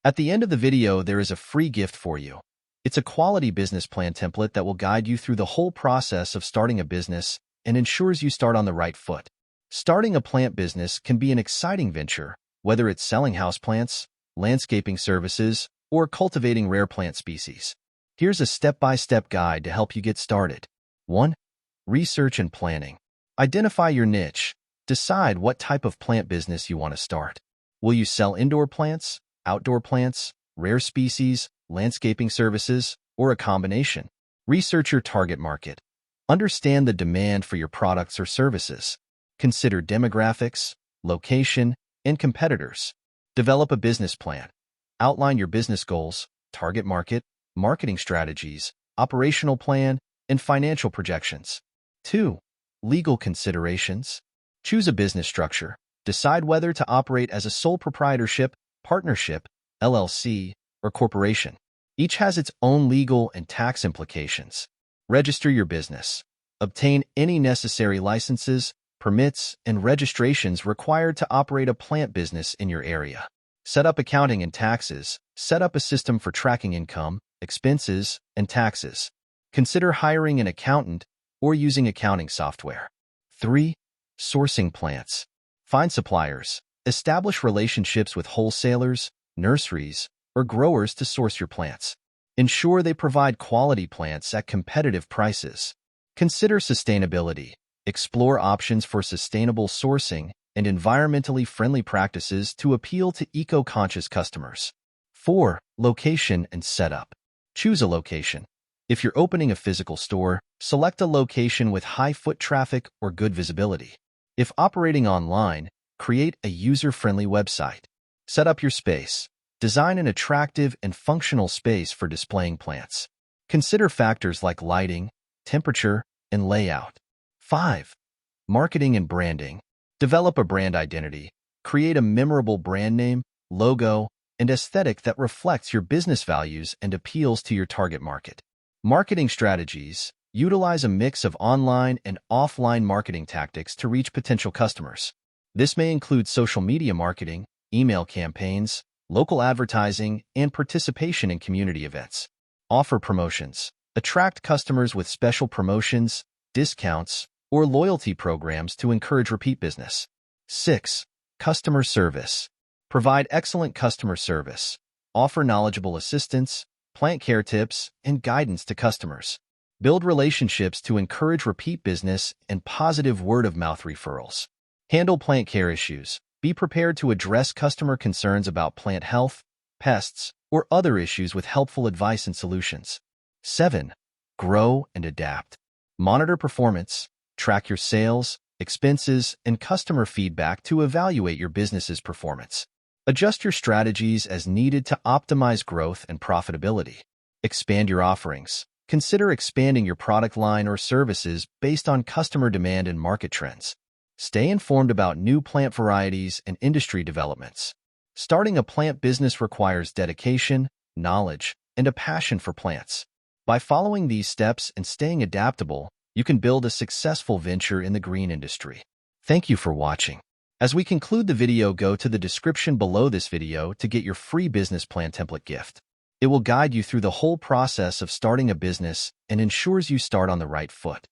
At the end of the video, there is a free gift for you. It's a quality business plan template that will guide you through the whole process of starting a business and ensures you start on the right foot. Starting a plant business can be an exciting venture, whether it's selling houseplants, landscaping services, or cultivating rare plant species. Here's a step-by-step guide to help you get started. 1. Research and planning. Identify your niche. Decide what type of plant business you want to start. Will you sell indoor plants, outdoor plants, rare species, landscaping services, or a combination? Research your target market. Understand the demand for your products or services. Consider demographics, location, and competitors. Develop a business plan. Outline your business goals, target market, marketing strategies, operational plan, and financial projections. 2. Legal considerations. Choose a business structure. Decide whether to operate as a sole proprietorship, partnership, LLC, or corporation. Each has its own legal and tax implications. Register your business. Obtain any necessary licenses, permits, and registrations required to operate a plant business in your area. Set up accounting and taxes. Set up a system for tracking income, expenses, and taxes. Consider hiring an accountant or using accounting software. 3. Sourcing plants. Find suppliers. Establish relationships with wholesalers, nurseries, or growers to source your plants. Ensure they provide quality plants at competitive prices. Consider sustainability. Explore options for sustainable sourcing and environmentally friendly practices to appeal to eco-conscious customers. 4. Location and setup. Choose a location. If you're opening a physical store, select a location with high foot traffic or good visibility. If operating online, create a user-friendly website. Set up your space. Design an attractive and functional space for displaying plants. Consider factors like lighting, temperature, and layout. 5. Marketing and branding. Develop a brand identity. Create a memorable brand name, logo, and aesthetic that reflects your business values and appeals to your target market. Marketing strategies. Utilize a mix of online and offline marketing tactics to reach potential customers. This may include social media marketing, email campaigns, local advertising, and participation in community events. Offer promotions. Attract customers with special promotions, discounts, or loyalty programs to encourage repeat business. 6. Customer service. Provide excellent customer service. Offer knowledgeable assistance, plant care tips, and guidance to customers. Build relationships to encourage repeat business and positive word-of-mouth referrals. Handle plant care issues. Be prepared to address customer concerns about plant health, pests, or other issues with helpful advice and solutions. 7. Grow and adapt. Monitor performance. Track your sales, expenses, and customer feedback to evaluate your business's performance. Adjust your strategies as needed to optimize growth and profitability. Expand your offerings. Consider expanding your product line or services based on customer demand and market trends. Stay informed about new plant varieties and industry developments. Starting a plant business requires dedication, knowledge, and a passion for plants. By following these steps and staying adaptable, you can build a successful venture in the green industry. Thank you for watching. As we conclude the video, go to the description below this video to get your free business plan template gift. It will guide you through the whole process of starting a business and ensures you start on the right foot.